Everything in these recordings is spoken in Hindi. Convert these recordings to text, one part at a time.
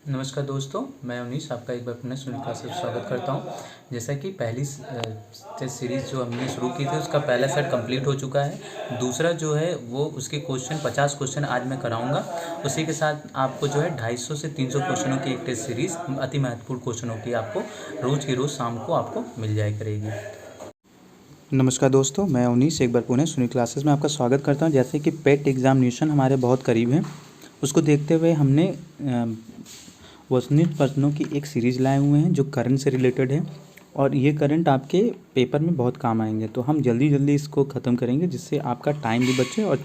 नमस्कार दोस्तों, मैं अवनीश आपका एक बार पुनः सुनील क्लासेस में स्वागत करता हूं। जैसा कि पहली सीरीज़ जो हमने शुरू की थी उसका पहला सेट कंप्लीट हो चुका है। दूसरा जो है वो उसके क्वेश्चन 50 क्वेश्चन आज मैं कराऊंगा। उसी के साथ आपको जो है 250 से 300 क्वेश्चनों की एक टेस्ट सीरीज़ अति महत्वपूर्ण क्वेश्चनों की आपको रोज़ की रोज़ शाम को आपको मिल जाया करेगी। नमस्कार दोस्तों, मैं अवनीश एक बार पुनः सुनील क्लासेस में आपका स्वागत करता हूं। जैसे कि पेट एग्जामिनेशन हमारे बहुत करीब है, उसको देखते हुए हमने वस्तुनिष्ठ प्रश्नों की एक सीरीज़ लाए हुए हैं जो करंट से रिलेटेड है और ये करंट आपके पेपर में बहुत काम आएंगे। तो हम जल्दी जल्दी इसको ख़त्म करेंगे जिससे आपका टाइम भी बचे और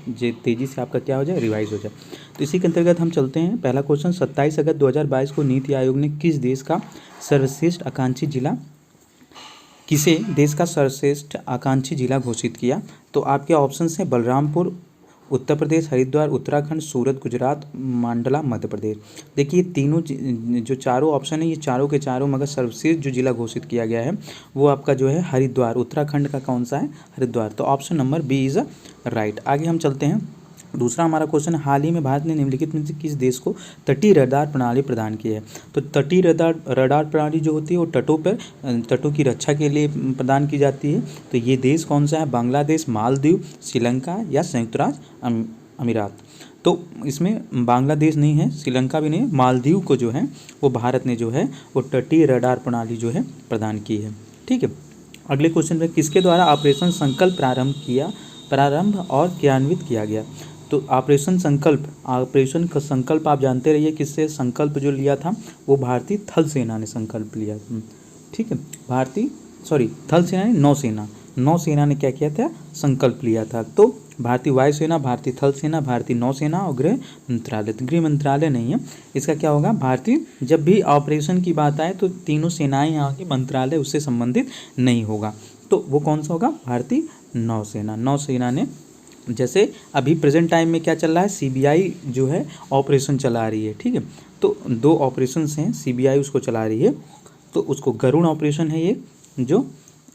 तेज़ी से आपका क्या हो जाए, रिवाइज हो जाए। तो इसी के अंतर्गत हम चलते हैं। पहला क्वेश्चन, 27 अगस्त 2022 को नीति आयोग ने किस देश का सर्वश्रेष्ठ आकांक्षी जिला घोषित किया? तो आपके ऑप्शन हैं बलरामपुर उत्तर प्रदेश, हरिद्वार उत्तराखंड, सूरत गुजरात, मंडला मध्य प्रदेश। देखिए तीनों जो चारों ऑप्शन है ये चारों के चारों, मगर सर्वश्रेष्ठ जो जिला घोषित किया गया है वो आपका जो है हरिद्वार, उत्तराखंड का कौन सा है? हरिद्वार। तो option number B is right. आगे हम चलते हैं। दूसरा हमारा क्वेश्चन, हाल ही में भारत ने निम्नलिखित में से किस देश को तटीय रडार प्रणाली प्रदान की है? तो तटीय रडार प्रणाली जो होती है वो तटों की रक्षा के लिए प्रदान की जाती है। तो ये देश कौन सा है? बांग्लादेश, मालदीव, श्रीलंका या संयुक्त राज्य अमीरात। तो इसमें बांग्लादेश नहीं है, श्रीलंका भी नहीं है, मालदीव को जो है वो भारत ने जो है वो तटीय रडार प्रणाली जो है प्रदान की है। ठीक है। अगले क्वेश्चन में, किसके द्वारा ऑपरेशन संकल्प प्रारंभ और क्रियान्वित किया गया? तो ऑपरेशन का संकल्प आप जानते रहिए किससे संकल्प जो लिया था, वो भारतीय थल सेना ने संकल्प लिया। ठीक है। थल सेना नहीं, नौसेना ने क्या किया था? संकल्प लिया था। तो भारतीय वायुसेना, भारतीय थल सेना, भारतीय नौसेना और गृह मंत्रालय। तो गृह मंत्रालय नहीं है, इसका क्या होगा? भारतीय। जब भी ऑपरेशन की बात आए तो तीनों सेनाएं यहाँ के मंत्रालय उससे संबंधित नहीं होगा, तो वो कौन सा होगा? भारतीय नौसेना ने। जैसे अभी प्रेजेंट टाइम में क्या चल रहा है? सीबीआई जो है ऑपरेशन चला रही है। ठीक है। तो दो ऑपरेशन हैं, सीबीआई उसको चला रही है। तो उसको गरुड़ ऑपरेशन है ये, जो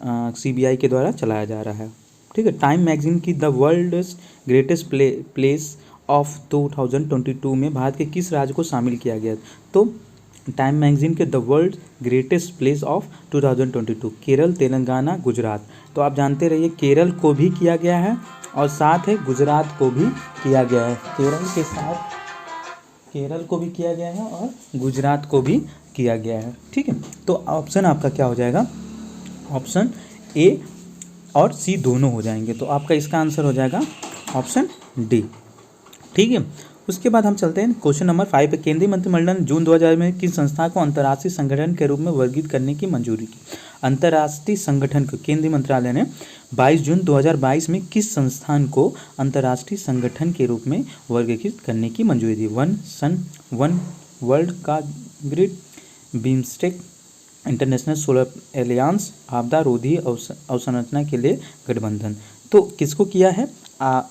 सीबीआई के द्वारा चलाया जा रहा है। ठीक है। टाइम मैगजीन की the world's greatest place of 2022 में भारत के किस राज्य को शामिल किया गया? तो टाइम मैगजीन के the world greatest place of 2022 Kerala, Telangana, Gujarat. तो आप जानते रहिए केरल को भी किया गया है और साथ है गुजरात को भी किया गया है। केरल के साथ केरल को भी किया गया है और गुजरात को भी किया गया है। ठीक है। तो ऑप्शन आपका क्या हो जाएगा? ऑप्शन ए और सी दोनों हो जाएंगे। तो आपका इसका आंसर हो जाएगा ऑप्शन डी। ठीक है। उसके बाद हम चलते हैं क्वेश्चन नंबर 5 पे। केंद्रीय मंत्रिमंडल ने जून 2000 में किस संस्था को अंतर्राष्ट्रीय संगठन के रूप में वर्गीकृत करने की मंजूरी की? अंतर्राष्ट्रीय संगठन को केंद्रीय मंत्रालय ने 22 जून 2022 में किस संस्थान को अंतर्राष्ट्रीय संगठन के रूप में वर्गीकृत करने की मंजूरी दी? वन वर्ल्ड का grid, BIMSTEC, international solar Alliance, आपदा रोधी अवसंरचना के लिए गठबंधन। तो किसको किया है?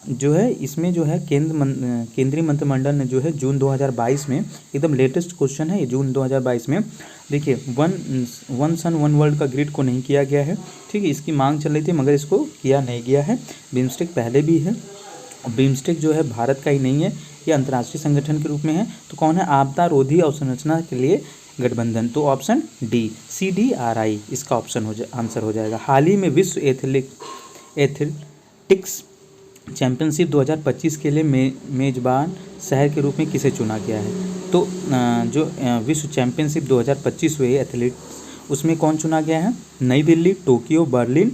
जो है इसमें जो है केंद्रीय मंत्रिमंडल ने जो है जून 2022 में, एकदम लेटेस्ट क्वेश्चन है ये, जून 2022 में देखिए वन सन वन वर्ल्ड का ग्रिड को नहीं किया गया है। ठीक है। इसकी मांग चल रही थी मगर इसको किया नहीं गया है। बीमस्टेक पहले भी है, बीमस्टेक जो है भारत का ही नहीं है, ये अंतर्राष्ट्रीय संगठन के रूप में है। तो कौन है? आपदा रोधी अवसंरचना के लिए गठबंधन। तो ऑप्शन डी, CDRI इसका आंसर हो जाएगा। हाल ही में विश्व एथलेटिक्स चैंपियनशिप 2025 के लिए मेजबान शहर के रूप में किसे चुना गया है? तो जो विश्व चैंपियनशिप 2025 हुई एथलीट्स, उसमें कौन चुना गया है? नई दिल्ली, टोक्यो, बर्लिन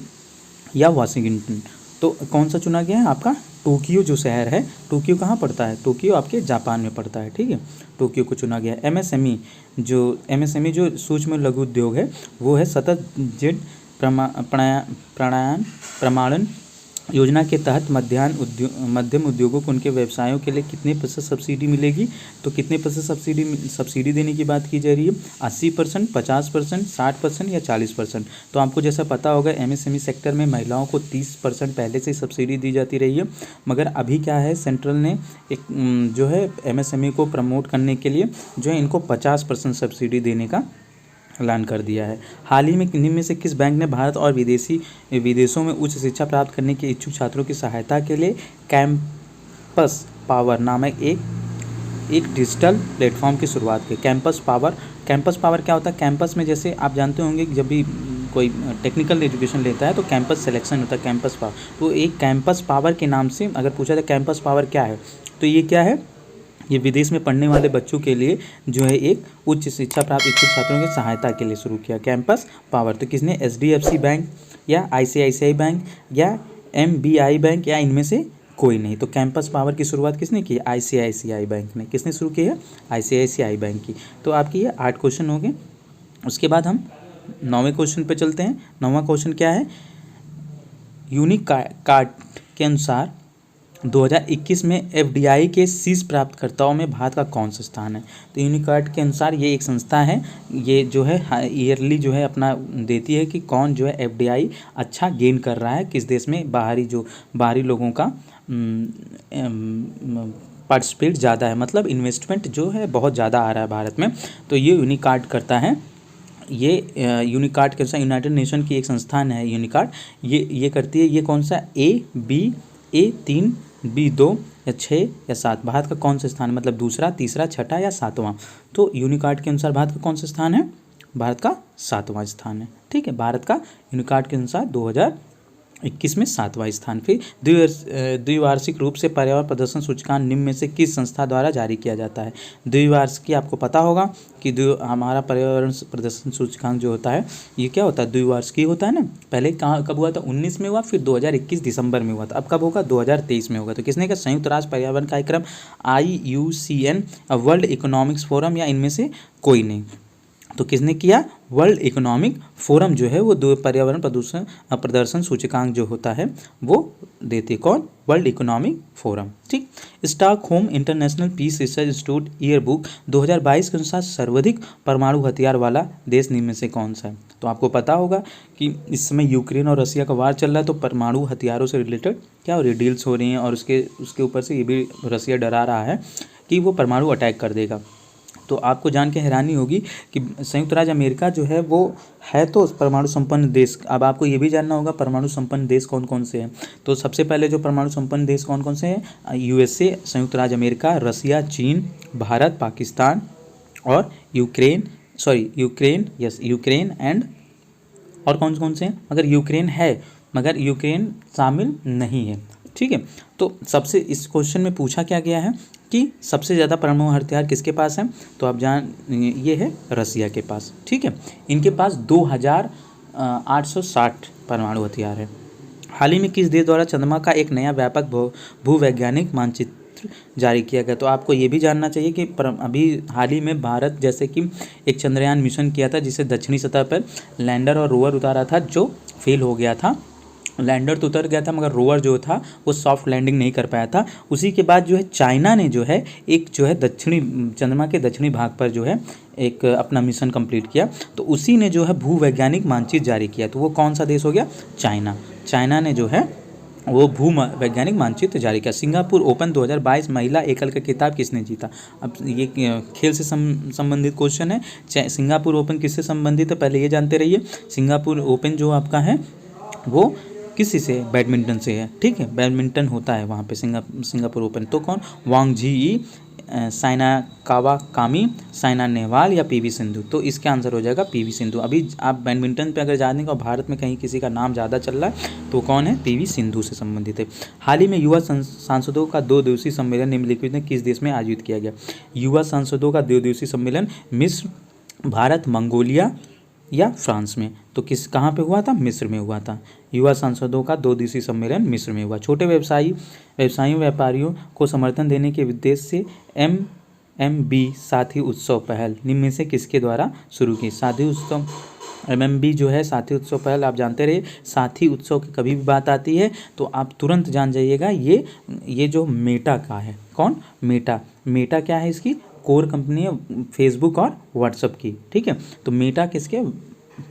या वाशिंगटन। तो कौन सा चुना गया है? आपका टोक्यो जो शहर है। टोक्यो कहाँ पड़ता है? टोक्यो आपके जापान में पड़ता है। ठीक है। टोक्यो को चुना गया है। MSME जो सूक्ष्म लघु उद्योग है वो है सतत जेड प्रमाणन योजना के तहत मध्यम उद्योगों को उनके व्यवसायों के लिए कितने प्रतिशत सब्सिडी मिलेगी? तो कितने प्रतिशत सब्सिडी देने की बात की जा रही है? 80%, 50%, 60% या 40%। तो आपको जैसा पता होगा MSME सेक्टर में महिलाओं को 30% पहले से सब्सिडी दी जाती रही है, मगर अभी क्या है, सेंट्रल ने एक जो है MSME को प्रमोट करने के लिए जो है इनको 50% सब्सिडी देने का ऐलान कर दिया है। हाल ही में निम्न में से किस बैंक ने भारत और विदेशों में उच्च शिक्षा प्राप्त करने के इच्छुक छात्रों की सहायता के लिए कैंपस पावर नामक एक डिजिटल प्लेटफॉर्म की शुरुआत की। कैंपस पावर क्या होता है? कैंपस में जैसे आप जानते होंगे कि जब भी कोई टेक्निकल एजुकेशन लेता है तो कैंपस सिलेक्शन होता है, कैंपस पावर। तो एक कैंपस पावर के नाम से अगर पूछा जाए कैंपस पावर क्या है, तो ये क्या है? ये विदेश में पढ़ने वाले बच्चों के लिए जो है एक उच्च शिक्षा प्राप्त इच्छुक छात्रों की सहायता के लिए शुरू किया कैंपस पावर। तो किसने? HDFC बैंक या ICICI बैंक या MBI बैंक या इनमें से कोई नहीं। तो कैंपस पावर की शुरुआत किसने की? ICICI बैंक ने। किसने शुरू की है? ICICI बैंक की। तो आपकी ये 8 क्वेश्चन हो गए। उसके बाद हम 9वें क्वेश्चन पे चलते हैं। 9वां क्वेश्चन क्या है? यूनिकार्ड के अनुसार 2021 में FDI के शीर्ष प्राप्तकर्ताओं में भारत का कौन सा स्थान है? तो यूनिकार्ड के अनुसार ये एक संस्था है, ये जो है ईयरली जो है अपना देती है कि कौन जो है FDI अच्छा गेन कर रहा है, किस देश में बाहरी लोगों का पार्टिसिपेट ज़्यादा है, मतलब इन्वेस्टमेंट जो है बहुत ज़्यादा आ रहा है भारत में। तो ये यूनिकार्ड करता है। ये यूनिकार्ड के अनुसार यूनाइटेड नेशन की एक संस्थान है यूनिकार्ड, ये करती है। ये कौन सा? A3 B2 या 6 या 7? भारत का कौन सा स्थान है? मतलब दूसरा, तीसरा, छठा या 7वां? तो यूनिकार्ड के अनुसार भारत का कौन सा स्थान है? भारत का 7वां स्थान है। ठीक है, भारत का यूनिकार्ड के अनुसार 2021 में 7वां स्थान। फिर द्विवार्षिक रूप से पर्यावरण प्रदर्शन सूचकांक निम्न में से किस संस्था द्वारा जारी किया जाता है? द्विवार्षिक आपको पता होगा कि हमारा पर्यावरण प्रदर्शन सूचकांक जो होता है ये क्या होता है? द्विवार्षिक होता है ना। पहले कब हुआ था? 19 में हुआ, फिर 2021 दिसंबर में हुआ था। अब कब होगा? 2023 में होगा। तो किसने का? संयुक्त राष्ट्र पर्यावरण कार्यक्रम IUCN, वर्ल्ड इकोनॉमिक्स फोरम या इनमें से कोई नहीं। तो किसने किया? वर्ल्ड इकोनॉमिक फोरम जो है वो दो पर्यावरण प्रदर्शन सूचकांक जो होता है वो देती है। कौन? World economic forum. ठीक। Stockholm international peace research institute yearbook 2022 के अनुसार सर्वाधिक परमाणु हथियार वाला देश निम्न में से कौन सा है? तो आपको पता होगा कि इस समय यूक्रेन और रसिया का वार चल रहा है, तो परमाणु हथियारों से रिलेटेड क्या हो रही है? डील्स हो रही हैं, और उसके ऊपर से ये भी रसिया डरा रहा है कि वो परमाणु अटैक कर देगा। तो आपको जान के हैरानी होगी कि संयुक्त राज्य अमेरिका जो है वो है तो परमाणु संपन्न देश। अब आपको ये भी जानना होगा परमाणु संपन्न देश कौन कौन से हैं। तो सबसे पहले जो परमाणु संपन्न देश कौन कौन से हैं? USA, संयुक्त राज्य अमेरिका, रसिया, चीन, भारत, पाकिस्तान और यूक्रेन एंड और कौन से हैं? मगर यूक्रेन है, मगर यूक्रेन शामिल नहीं है। ठीक है। तो सबसे इस क्वेश्चन में पूछा क्या गया है कि सबसे ज़्यादा परमाणु हथियार किसके पास है? तो आप ये है रसिया के पास। ठीक है, इनके पास 2860 परमाणु हथियार है। हाल ही में किस देश द्वारा चंद्रमा का एक नया व्यापक भूवैज्ञानिक मानचित्र जारी किया गया? तो आपको ये भी जानना चाहिए कि अभी हाल ही में भारत जैसे कि एक चंद्रयान मिशन किया था जिसे दक्षिणी सतह पर लैंडर और रोवर उतारा था, जो फेल हो गया था। लैंडर तो उतर गया था मगर रोवर जो था वो सॉफ्ट लैंडिंग नहीं कर पाया था। उसी के बाद जो है चाइना ने जो है एक जो है चंद्रमा के दक्षिणी भाग पर जो है एक अपना मिशन कंप्लीट किया। तो उसी ने जो है भूवैज्ञानिक मानचित्र जारी किया। तो वो कौन सा देश हो गया? चाइना ने जो है वो भूवैज्ञानिक मानचित्र जारी किया। सिंगापुर ओपन 2022 महिला एकल का खिताब किसने जीता? अब ये खेल से संबंधित क्वेश्चन है। सिंगापुर ओपन किससे संबंधित है पहले ये जानते रहिए। सिंगापुर ओपन जो आपका है वो किसी से? बैडमिंटन से है। ठीक है, बैडमिंटन होता है वहाँ पे सिंगापुर ओपन। तो कौन? वांग झी, साइना कावाकामी, साइना नेहवाल या PV सिंधु? तो इसका आंसर हो जाएगा PV सिंधु। अभी आप बैडमिंटन पे अगर जानने का भारत में कहीं किसी का नाम ज़्यादा चल रहा है तो कौन है? PV सिंधु से संबंधित है। हाल ही में युवा सांसदों का 2 दिवसीय सम्मेलन निम्नलिखित में किस देश में आयोजित किया गया? युवा सांसदों का 2 दिवसीय सम्मेलन मिस्र, भारत, मंगोलिया या फ्रांस में? तो कहाँ पे हुआ था? मिस्र में हुआ था। युवा सांसदों का 2 दिवसीय सम्मेलन मिस्र में हुआ। छोटे व्यापारियों को समर्थन देने के उद्देश्य से MMB साथी उत्सव पहल निम्न में से किसके द्वारा शुरू की? साथी उत्सव MMB जो है साथी उत्सव पहल, आप जानते रहिए साथी उत्सव की कभी भी बात आती है तो आप तुरंत जान जाइएगा ये जो मेटा का है। कौन? मेटा क्या है? इसकी कोर कंपनी है फेसबुक और व्हाट्सएप की। ठीक है, तो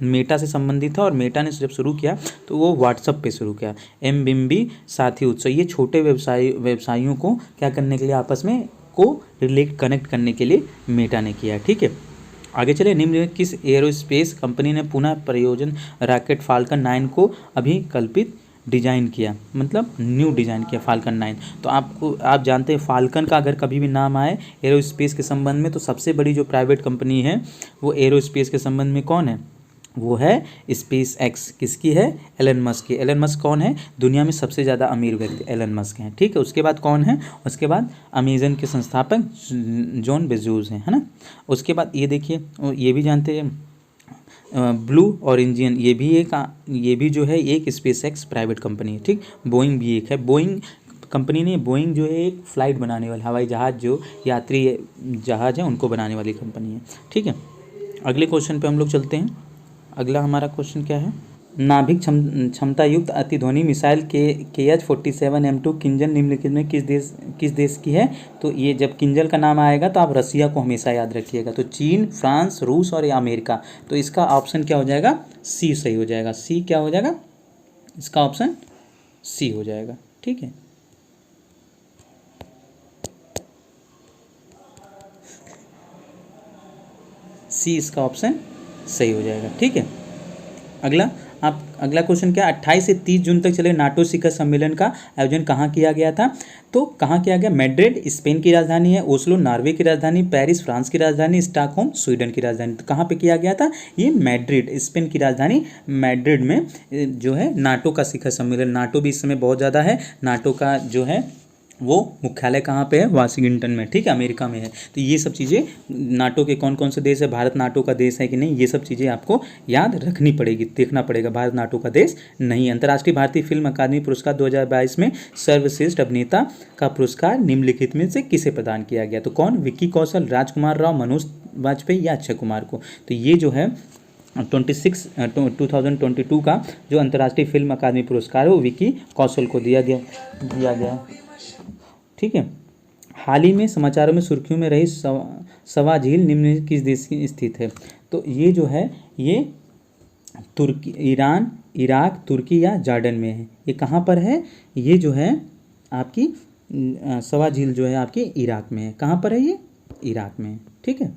मेटा से संबंधित है और मेटा ने जब शुरू किया तो वो व्हाट्सएप पे शुरू किया। MMB साथी उत्सव ये छोटे व्यवसायियों को क्या करने के लिए आपस में कनेक्ट करने के लिए मेटा ने किया। ठीक है, आगे चले। निम्न में किस एरोस्पेस कंपनी ने पुनः प्रयोजन रॉकेट फाल्कन 9 को अभी कल्पित डिज़ाइन किया, मतलब न्यू डिज़ाइन किया फाल्कन 9। तो आप जानते हैं फाल्कन का अगर कभी भी नाम आए एरोस्पेस के संबंध में, तो सबसे बड़ी जो प्राइवेट कंपनी है वो एरोस्पेस के संबंध में कौन है, वो है स्पेस एक्स। किसकी है, एलन मस्क की। एलन मस्क कौन है, दुनिया में सबसे ज़्यादा अमीर व्यक्ति एलन मस्क हैं, ठीक है। उसके बाद कौन है, उसके बाद अमेजन के संस्थापक जॉन बेजोस हैं, है ना। उसके बाद ये देखिए, ये भी जानते हैं ब्लू ऑरिजिन, ये भी जो है एक स्पेस एक्स प्राइवेट कंपनी है, ठीक। बोइंग भी एक है, बोइंग कंपनी ने, बोइंग जो है एक फ़्लाइट बनाने वाली हवाई जहाज़, जो यात्री जहाज़ है उनको बनाने वाली कंपनी है, ठीक है। अगले क्वेश्चन पे हम लोग चलते हैं। अगला हमारा क्वेश्चन क्या है, नाभिक क्षमता युक्त अतिध्वनि मिसाइल KH-47M2 किंजल निम्नलिखित में किस देश की है। तो ये जब किंजल का नाम आएगा तो आप रसिया को हमेशा याद रखिएगा। तो चीन, फ्रांस, रूस और अमेरिका। तो इसका ऑप्शन क्या हो जाएगा, सी सही हो जाएगा। सी क्या हो जाएगा, इसका ऑप्शन सी हो जाएगा, ठीक है। सी इसका ऑप्शन सही हो जाएगा, ठीक है। अगला क्वेश्चन क्या, 28 से 30 जून तक चले नाटो शिखर सम्मेलन का आयोजन कहाँ किया गया था। तो कहाँ किया गया, मैड्रिड स्पेन की राजधानी है, ओस्लो नॉर्वे की राजधानी, पेरिस फ्रांस की राजधानी, स्टॉकहोम स्वीडन की राजधानी। तो कहाँ पे किया गया था, ये मैड्रिड, स्पेन की राजधानी मैड्रिड में जो है नाटो का शिखर सम्मेलन। नाटो भी इस समय बहुत ज़्यादा है। नाटो का जो है वो मुख्यालय कहाँ पे है, वाशिंगटन में, ठीक है, अमेरिका में है। तो ये सब चीज़ें, नाटो के कौन कौन से देश है, भारत नाटो का देश है कि नहीं, ये सब चीज़ें आपको याद रखनी पड़ेगी, देखना पड़ेगा। भारत नाटो का देश नहीं है। अंतर्राष्ट्रीय भारतीय फिल्म अकादमी पुरस्कार 2022 में सर्वश्रेष्ठ अभिनेता का पुरस्कार निम्नलिखित में से किसे प्रदान किया गया। तो कौन, विक्की कौशल, राजकुमार राव, मनोज वाजपेयी या अक्षय कुमार को। तो ये जो है 2022 का जो अंतर्राष्ट्रीय फिल्म अकादमी पुरस्कार है वो विक्की कौशल को दिया गया, ठीक है। हाल ही में समाचारों में सुर्खियों में रही सवा झील निम्न किस देश की स्थित है। तो ये जो है ये तुर्की, ईरान, इराक, तुर्की या जॉर्डन में है। ये कहाँ पर है, ये जो है आपकी सवा झील जो है आपकी इराक में है। कहाँ पर है ये, इराक में है, ठीक है,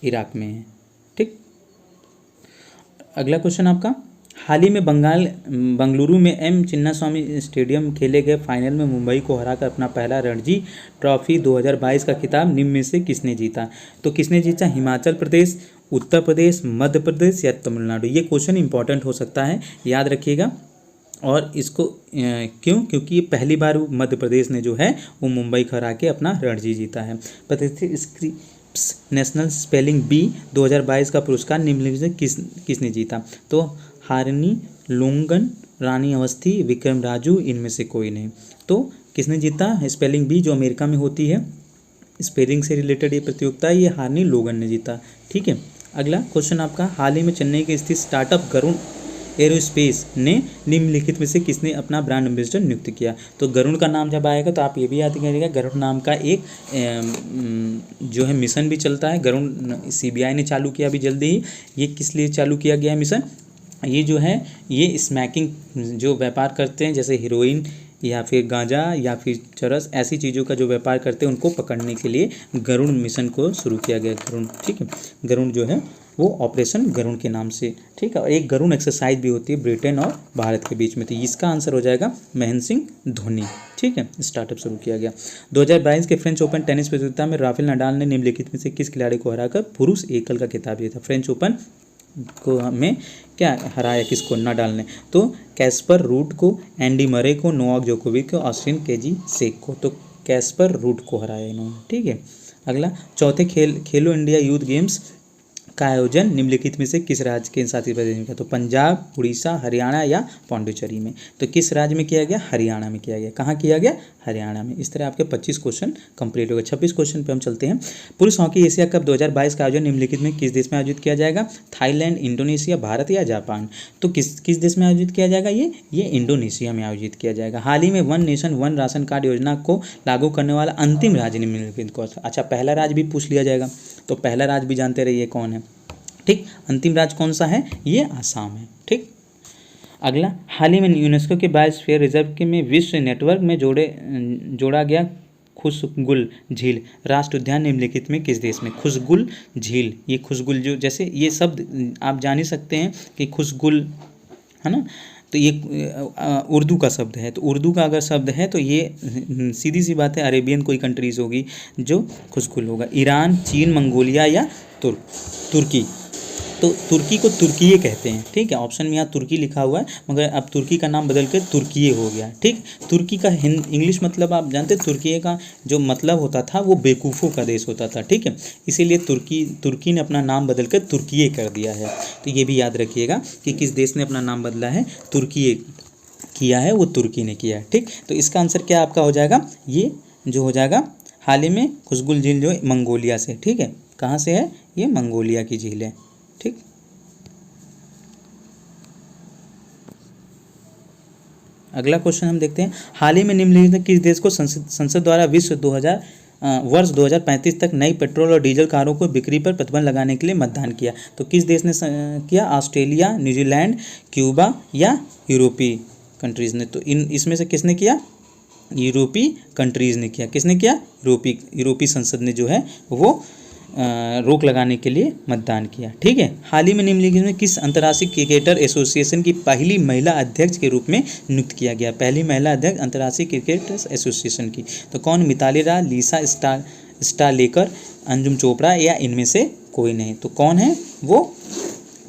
इराक में है, ठीक। अगला क्वेश्चन आपका, हाल ही में बंगलुरु में एम चिन्नास्वामी स्टेडियम खेले गए फाइनल में मुंबई को हराकर अपना पहला रणजी ट्रॉफी 2022 का खिताब निम्न में से किसने जीता। तो किसने जीता, हिमाचल प्रदेश, उत्तर प्रदेश, मध्य प्रदेश या तमिलनाडु। ये क्वेश्चन इंपॉर्टेंट हो सकता है, याद रखिएगा। और इसको क्योंकि ये पहली बार मध्य प्रदेश ने जो है वो मुंबई को हरा के अपना रणजी जीता है। प्रतिष्ठित स्क्रिप्स नेशनल स्पेलिंग बी 2022 का पुरस्कार निम्नलिखित में किसने जीता। तो हारिनी लोंगन, रानी अवस्थी, विक्रम राजू, इनमें से कोई नहीं। तो किसने जीता, स्पेलिंग बी जो अमेरिका में होती है, स्पेलिंग से रिलेटेड ये प्रतियोगिता है, ये हारिनी लोगन ने जीता, ठीक है। अगला क्वेश्चन आपका, हाल ही में चेन्नई के स्थित स्टार्टअप गरुड़ एरोस्पेस ने निम्नलिखित में से किसने अपना ब्रांड एम्बेसडर नियुक्त किया। तो गरुड़ का नाम जब आएगा तो आप ये भी याद करिएगा, गरुड़ नाम का एक जो है मिशन भी चलता है। गरुड़ CBI ने चालू किया अभी जल्दी ही। ये किस लिए चालू किया गया है मिशन, ये जो है ये स्मैकिंग जो व्यापार करते हैं, जैसे हीरोइन या फिर गांजा या फिर चरस, ऐसी चीज़ों का जो व्यापार करते हैं उनको पकड़ने के लिए गरुड़ मिशन को शुरू किया गया, गरुड़, ठीक है। गरुड़ जो है वो ऑपरेशन गरुड़ के नाम से, ठीक है। और एक गरुड़ एक्सरसाइज भी होती है ब्रिटेन और भारत के बीच में। तो इसका आंसर हो जाएगा महेंद्र सिंह धोनी, ठीक है। स्टार्टअप शुरू किया गया। 2022 के फ्रेंच ओपन टेनिस प्रतियोगिता में राफेल नडाल ने निम्नलिखित में से किस खिलाड़ी को हराकर पुरुष एकल का खिताब दिया था। फ्रेंच ओपन को हमें क्या हराया, किसको, नडाल ने। तो कैस्पर रूड को, एंडी मरे को, नोवाक जोकोविक को, ऑस्टिन केजी शेक को। तो कैस्पर रूड को हराया इन्होंने, ठीक है। अगला, चौथे खेलो इंडिया यूथ गेम्स का आयोजन निम्नलिखित में से किस राज्य के शासित प्रदेश में किया। तो पंजाब, उड़ीसा, हरियाणा या पौंडीचेरी में। तो किस राज्य में किया गया, हरियाणा में किया गया। कहाँ किया गया, हरियाणा में। इस तरह आपके 25 क्वेश्चन कंप्लीट हो गए। 26 क्वेश्चन पे हम चलते हैं। पुरुष हॉकी एशिया कप 2022 का आयोजन निम्नलिखित में किस देश में आयोजित किया जाएगा। थाईलैंड, इंडोनेशिया, भारत या जापान। तो किस देश में आयोजित किया जाएगा, ये इंडोनेशिया में आयोजित किया जाएगा। हाल ही में one nation one ration card योजना को लागू करने वाला अंतिम राज्य निम्नलिखित कौन सा। अच्छा, पहला राज्य भी पूछ लिया जाएगा, तो पहला राज्य भी जानते रहिए कौन है, ठीक। अंतिम राज्य कौन सा है, ये आसाम है, ठीक। अगला, हाल ही में यूनेस्को के बायोस्फीयर रिजर्व के में विश्व नेटवर्क में जोड़ा गया खुशगुल झील राष्ट्र उद्यान निम्नलिखित में किस देश में। खुशगुल झील, ये खुशगुल जो, जैसे ये शब्द आप जान ही सकते हैं कि खुशगुल है ना। तो ये उर्दू का शब्द है, तो उर्दू का अगर शब्द है तो ये सीधी सी बात है अरेबियन कोई कंट्रीज़ होगी जो खुशकुल होगा। ईरान, चीन, मंगोलिया या तुर्की। तो तुर्की को तुर्कीये कहते हैं, ठीक है। ऑप्शन में यहाँ तुर्की लिखा हुआ है, मगर अब तुर्की का नाम बदल कर तुर्कीये हो गया, ठीक। तुर्की का इंग्लिश मतलब आप जानते हैं, तुर्कीये का जो मतलब होता था वो बेवकूफ़ों का देश होता था, ठीक है। इसीलिए तुर्की ने अपना नाम बदल कर तुर्कीये कर दिया है। तो ये भी याद रखिएगा कि किस देश ने अपना नाम बदला है, तुर्कीये किया है, वो तुर्की ने किया है, ठीक। तो इसका आंसर क्या आपका हो जाएगा, ये जो हो जाएगा हाल ही में खुशबुल झील जो है मंगोलिया से, ठीक है। कहाँ से है, ये मंगोलिया की झील है, ठीक। अगला क्वेश्चन हम देखते हैं, हाल ही में निम्नलिखित में किस देश को संसद द्वारा वर्ष 2035 तक नई पेट्रोल और डीजल कारों को बिक्री पर प्रतिबंध लगाने के लिए मतदान किया। तो किस देश ने किया, ऑस्ट्रेलिया, न्यूजीलैंड, क्यूबा या यूरोपीय कंट्रीज़ ने। तो इसमें से किसने किया, यूरोपीय कंट्रीज़ ने किया। किसने किया, यूरोपीय संसद ने जो है वो रोक लगाने के लिए मतदान किया, ठीक है। हाल ही में निम्नलिखित में किस अंतर्राष्ट्रीय क्रिकेटर एसोसिएशन की पहली महिला अध्यक्ष के रूप में नियुक्त किया गया, पहली महिला अध्यक्ष अंतर्राष्ट्रीय क्रिकेट एसोसिएशन की। तो कौन, मिताली राज, लीसा स्टालेकर, अंजुम चोपड़ा या इनमें से कोई नहीं। तो कौन है वो,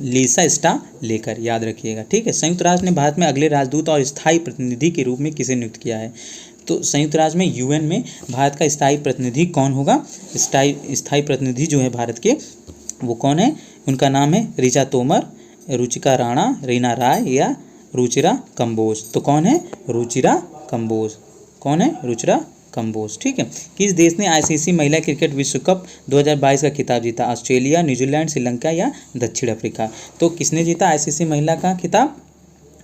लीसा स्टालेकर, याद रखिएगा, ठीक है। संयुक्त राष्ट्र ने भारत में अगले राजदूत और स्थायी प्रतिनिधि के रूप में किसे नियुक्त किया है। तो संयुक्त राष्ट्र में यूएन में भारत का स्थायी प्रतिनिधि कौन होगा, स्थायी प्रतिनिधि जो है भारत के वो कौन है, उनका नाम है ऋचा तोमर, रुचिका राणा, रीना राय या रुचिरा कंबोज। तो कौन है, रुचिरा कंबोज, कौन है, रुचिरा कंबोज, ठीक है। किस देश ने आईसीसी महिला क्रिकेट विश्व कप 2022 का खिताब जीता, ऑस्ट्रेलिया, न्यूजीलैंड, श्रीलंका या दक्षिण अफ्रीका। तो किसने जीता आईसीसी महिला का खिताब,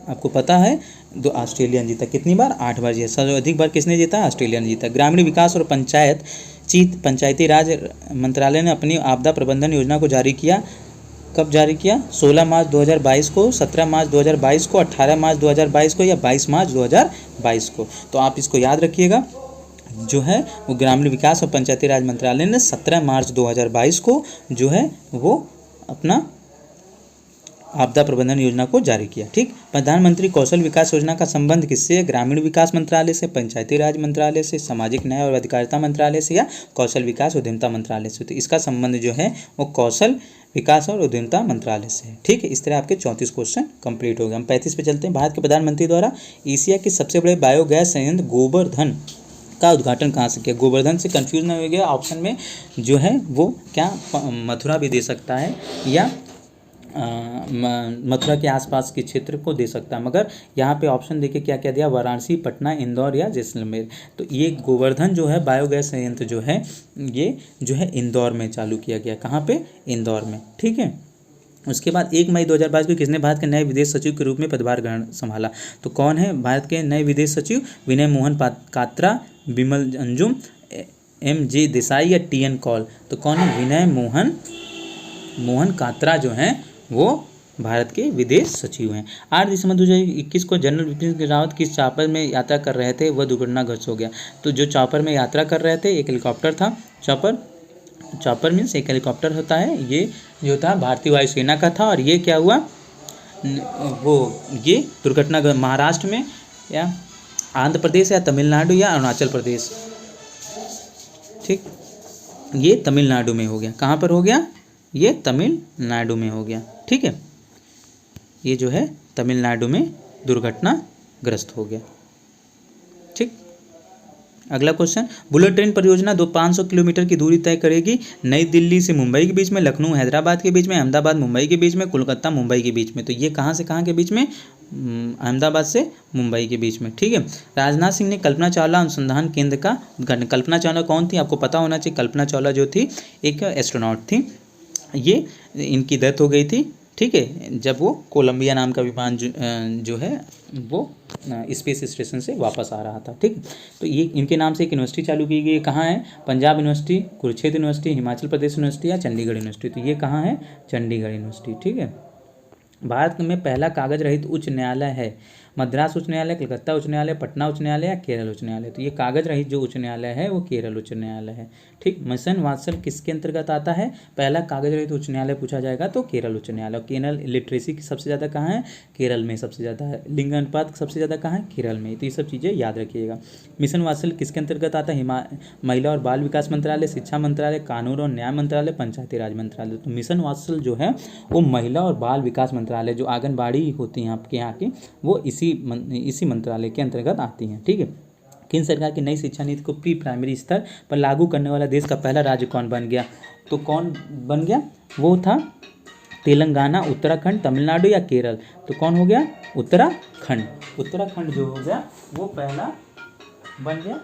आपको पता है, ऑस्ट्रेलिया ने जीता। कितनी बार, 8 बार जीता। सबसे अधिक बार किसने जीता, ऑस्ट्रेलिया ने जीता। ग्रामीण विकास और पंचायती राज मंत्रालय ने अपनी आपदा प्रबंधन योजना को जारी किया, कब जारी किया, 16 मार्च 2022 को, 17 मार्च 2022 को, 18 मार्च 2022 को या 22 मार्च 2022 को। तो आप इसको याद रखिएगा, जो है वो ग्रामीण विकास और पंचायती राज मंत्रालय ने 17 मार्च 2022 को जो है वो अपना आपदा प्रबंधन योजना को जारी किया, ठीक। प्रधानमंत्री कौशल विकास योजना का संबंध किससे है, ग्रामीण विकास मंत्रालय से, पंचायती राज मंत्रालय से, सामाजिक न्याय और अधिकारिता मंत्रालय से या कौशल विकास उद्यमिता मंत्रालय से। तो इसका संबंध जो है वो कौशल विकास और उद्यमिता मंत्रालय से है, ठीक है। इस तरह आपके 34 क्वेश्चन कंप्लीट हो गए। हम 35 पे चलते हैं। भारत के प्रधानमंत्री द्वारा एशिया के सबसे बड़े बायोगैस संयंत्र गोबर्धन का उद्घाटन कहाँ से किया। गोवर्धन से कंफ्यूज ना हो गया, ऑप्शन में जो है वो क्या मथुरा भी दे सकता है या मथुरा के आसपास के क्षेत्र को दे सकता है, मगर यहाँ पे ऑप्शन देखिए क्या क्या दिया, वाराणसी, पटना, इंदौर या जैसलमेर। तो ये गोवर्धन जो है बायोगैस संयंत्र जो है ये जो है इंदौर में चालू किया गया। कहाँ पे, इंदौर में, ठीक है। उसके बाद 1 मई 2022 को किसने भारत के नए विदेश सचिव के रूप में पदभार ग्रहण संभाला। तो कौन है भारत के नए विदेश सचिव, विनय मोहन कात्रा, बिमल अंजुम, MJ देसाई या TN कौल। तो कौन है, विनय मोहन कात्रा जो हैं वो भारत के विदेश सचिव हैं। 8 दिसंबर 2021 को जनरल बिपिन रावत किस चॉपर में यात्रा कर रहे थे, वह दुर्घटनाग्रस्त हो गया। तो जो चॉपर में यात्रा कर रहे थे, एक हेलीकॉप्टर था, चॉपर मीन्स एक हेलीकॉप्टर होता है, ये जो था भारतीय वायुसेना का था, और ये क्या हुआ, ये दुर्घटना महाराष्ट्र में या आंध्र प्रदेश या तमिलनाडु या अरुणाचल प्रदेश, ठीक, ये तमिलनाडु में हो गया। कहाँ पर हो गया, ये तमिलनाडु में हो गया, ठीक है। ये जो है तमिलनाडु में दुर्घटनाग्रस्त हो गया, ठीक। अगला क्वेश्चन, बुलेट ट्रेन परियोजना 500 किलोमीटर की दूरी तय करेगी, नई दिल्ली से मुंबई के बीच में, लखनऊ हैदराबाद के बीच में, अहमदाबाद मुंबई के बीच में, कोलकाता मुंबई के बीच में। तो ये कहाँ से कहाँ के बीच में, अहमदाबाद से मुंबई के बीच में, ठीक है। राजनाथ सिंह ने कल्पना चावला अनुसंधान केंद्र का उद्घाटन। कल्पना चावला कौन थी, आपको पता होना चाहिए। कल्पना चावला जो थी एक एस्ट्रोनॉट थी, ये इनकी डेथ हो गई थी, ठीक है, जब वो कोलंबिया नाम का विमान जो है वो स्पेस स्टेशन से वापस आ रहा था, ठीक। तो ये इनके नाम से एक यूनिवर्सिटी चालू की गई, कहाँ है, Punjab university, Kurukshetra university, Himachal Pradesh university या चंडीगढ़ यूनिवर्सिटी। तो ये कहाँ है, चंडीगढ़ यूनिवर्सिटी, ठीक है। भारत में पहला कागज रहित उच्च न्यायालय है मद्रास उच्च न्यायालय, कलकत्ता उच्च न्यायालय, पटना उच्च न्यायालय या केरल उच्च न्यायालय। तो ये कागज रहित जो उच्च न्यायालय है वो केरल उच्च न्यायालय है। ठीक, मिशन वात्सल किसके अंतर्गत आता है? पहला कागज रहित उच्च न्यायालय पूछा जाएगा तो केरल उच्च न्यायालय। केरल लिटरेसी की सबसे ज़्यादा कहाँ है? केरल में सबसे ज़्यादा है। लिंग अनुपात सबसे ज़्यादा कहाँ है? केरल में। तो ये सब चीज़ें याद रखिएगा। मिशन वात्सल किसके अंतर्गत आता है? महिला और बाल विकास मंत्रालय, शिक्षा मंत्रालय, कानून और न्याय मंत्रालय, पंचायती राज मंत्रालय। तो मिशन वात्सल जो है वो महिला और बाल विकास मंत्रालय, जो आंगनबाड़ी होती हैं आपके यहाँ की, वो इसी मंत्रालय के अंतर्गत आती हैं। ठीक है। केंद्र सरकार की नई शिक्षा नीति को प्री प्राइमरी स्तर पर लागू करने वाला देश का पहला राज्य कौन बन गया? तो कौन बन गया? वो था तेलंगाना, उत्तराखंड, तमिलनाडु या केरल। तो कौन हो गया? उत्तराखंड। उत्तराखंड जो हो गया वो पहला बन गया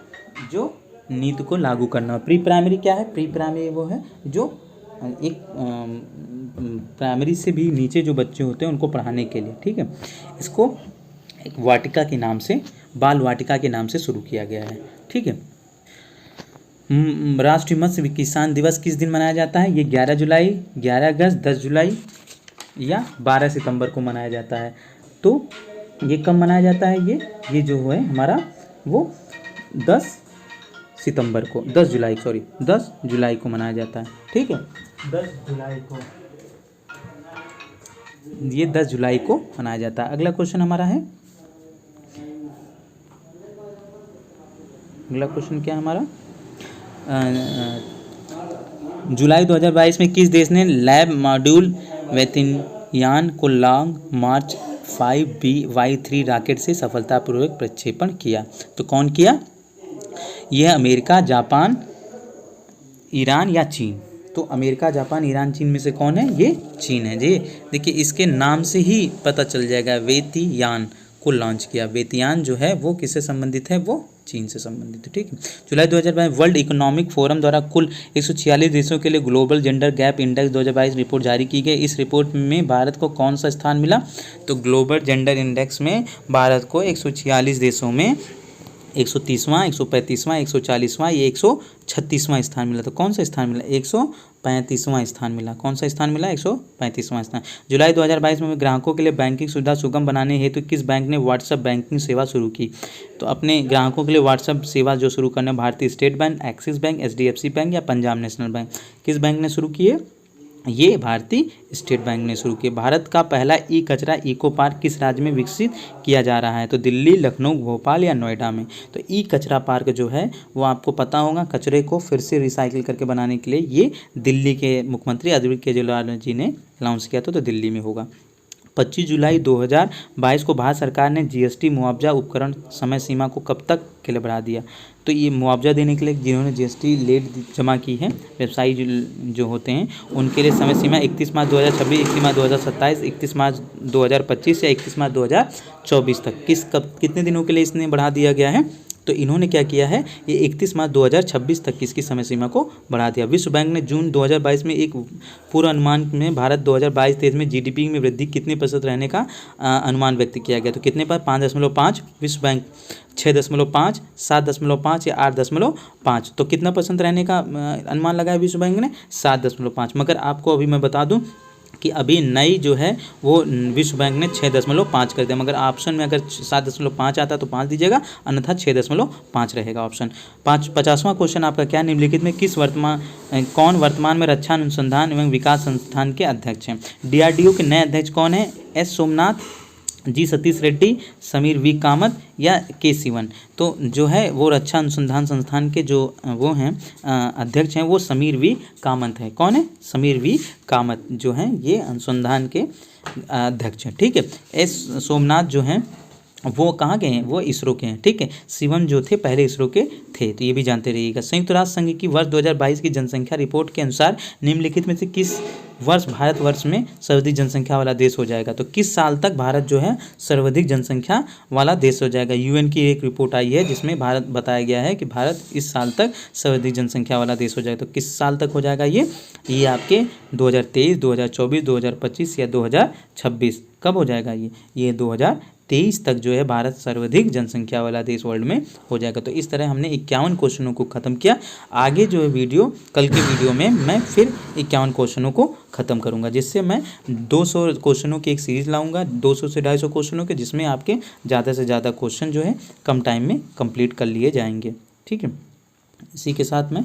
जो नीति को लागू करना। प्री प्राइमरी क्या है? प्री प्राइमरी वो है जो एक प्राइमरी से भी नीचे जो बच्चे होते हैं उनको पढ़ाने के लिए। ठीक है। इसको एक वाटिका के नाम से, बाल वाटिका के नाम से शुरू किया गया है। ठीक है। राष्ट्रीय मत्स्य किसान दिवस किस दिन मनाया जाता है? ये 11 जुलाई, 11 अगस्त, 10 जुलाई या 12 सितंबर को मनाया जाता है। तो ये कब मनाया जाता है? ये जो है हमारा वो 10 सितंबर को, 10 जुलाई, सॉरी 10 जुलाई को मनाया जाता है। ठीक है। 10 जुलाई को, ये 10 जुलाई को मनाया जाता है। अगला क्वेश्चन हमारा है, अगला क्वेश्चन क्या है हमारा? जुलाई 2022 में किस देश ने लैब मॉड्यूल वेतिनयान को लॉन्ग मार्च 5BY3 रॉकेट से सफलतापूर्वक प्रक्षेपण किया? तो कौन किया? यह अमेरिका, जापान, ईरान या चीन। तो अमेरिका, जापान, ईरान, चीन में से कौन है? ये चीन है जी। देखिए इसके नाम से ही पता चल जाएगा, वेतियान को लॉन्च किया। वेतियान जो है वो किससे संबंधित है? वो चीन से संबंधित है। ठीक है। जुलाई 2022 वर्ल्ड इकोनॉमिक फोरम द्वारा कुल 146 देशों के लिए global gender gap index 2022 report जारी की गई। इस रिपोर्ट में भारत को कौन सा स्थान मिला? तो ग्लोबल जेंडर इंडेक्स में भारत को 146 देशों में 130वां, 135वां, 140वां, ये 136वां स्थान मिला। तो कौन सा स्थान मिला? 135वां स्थान मिला। कौन सा स्थान मिला? 135वां स्थान। जुलाई 2022 में ग्राहकों के लिए बैंकिंग सुविधा सुगम बनाने हेतु किस बैंक ने व्हाट्सएप बैंकिंग सेवा शुरू की? तो अपने ग्राहकों के लिए व्हाट्सएप सेवा जो शुरू करने भारतीय state bank, axis bank, HDFC bank या पंजाब नेशनल बैंक, किस बैंक ने शुरू किए? ये भारतीय स्टेट बैंक ने शुरू किया। भारत का पहला ई कचरा इको पार्क किस राज्य में विकसित किया जा रहा है? तो दिल्ली, लखनऊ, भोपाल या नोएडा में। तो ई कचरा पार्क जो है वो आपको पता होगा, कचरे को फिर से रिसाइकिल करके बनाने के लिए ये दिल्ली के मुख्यमंत्री अरविंद केजरीवाल जी ने अनाउंस किया था, तो दिल्ली में होगा। 25 जुलाई 2022 को भारत सरकार ने GST मुआवजा उपकरण समय सीमा को कब तक के लिए बढ़ा दिया? तो ये मुआवजा देने के लिए जिन्होंने GST लेट जमा की है, व्यवसायी जो होते हैं उनके लिए समय सीमा 31 मार्च 2026, 31 मार्च 2027, 31 मार्च 2025 या 31 मार्च 2024 तक कितने दिनों के लिए इसने बढ़ा दिया गया है? तो इन्होंने क्या किया है, ये 31 मार्च 2026 तक की इसकी समय सीमा को बढ़ा दिया। विश्व बैंक ने जून 2022 में एक पूर्व अनुमान में भारत 2022-23 में GDP में वृद्धि कितने प्रतिशत रहने का अनुमान व्यक्त किया गया? तो कितने पर? 5.5, विश्व बैंक 6.5, 7.5 या 8.5। तो कितना % रहने का अनुमान लगाया विश्व बैंक ने? 7.5। मगर आपको अभी मैं बता दूं कि अभी नई जो है वो विश्व बैंक ने 6.5 कर दिया। मगर ऑप्शन में अगर 7.5 आता तो 5 दीजिएगा, अन्यथा 6.5 रहेगा ऑप्शन। 50वां क्वेश्चन आपका क्या? निम्नलिखित में कौन वर्तमान में रक्षा अनुसंधान एवं विकास संस्थान के अध्यक्ष हैं? DRDO के नए अध्यक्ष कौन है? S Somnath, G Satish Reddy, Sameer V Kamat या K सिवन। तो जो है वो रक्षा अनुसंधान संस्थान के जो वो हैं अध्यक्ष हैं वो समीर V कामत है। कौन है? समीर V कामत जो हैं ये अनुसंधान के अध्यक्ष हैं। ठीक है। S सोमनाथ जो हैं वो कहाँ के हैं? वो इसरो के हैं। ठीक है। सिवन जो थे पहले इसरो के थे, तो ये भी जानते रहिएगा। संयुक्त राष्ट्र संघ की वर्ष 2022 की जनसंख्या रिपोर्ट के अनुसार निम्नलिखित में से किस वर्ष भारत वर्ष में सर्वाधिक जनसंख्या वाला देश हो जाएगा? तो किस साल तक भारत जो है सर्वाधिक जनसंख्या वाला देश हो जाएगा? UN की एक रिपोर्ट आई है जिसमें भारत बताया गया है कि भारत इस साल तक सर्वाधिक जनसंख्या वाला देश हो जाएगा। तो किस साल तक हो जाएगा ये आपके 2023, 2024, 2025 या 2026? कब हो जाएगा ये 2023 2023 तक जो है भारत सर्वाधिक जनसंख्या वाला देश वर्ल्ड में हो जाएगा। तो इस तरह हमने 51 क्वेश्चनों को ख़त्म किया। आगे जो है वीडियो, कल के वीडियो में मैं फिर 51 क्वेश्चनों को ख़त्म करूंगा, जिससे मैं 200 क्वेश्चनों की एक सीरीज़ लाऊंगा, 200 से 250 क्वेश्चनों के, जिसमें आपके ज़्यादा से ज़्यादा क्वेश्चन जो है कम टाइम में कंप्लीट कर लिए जाएंगे। ठीक है, इसी के साथ मैं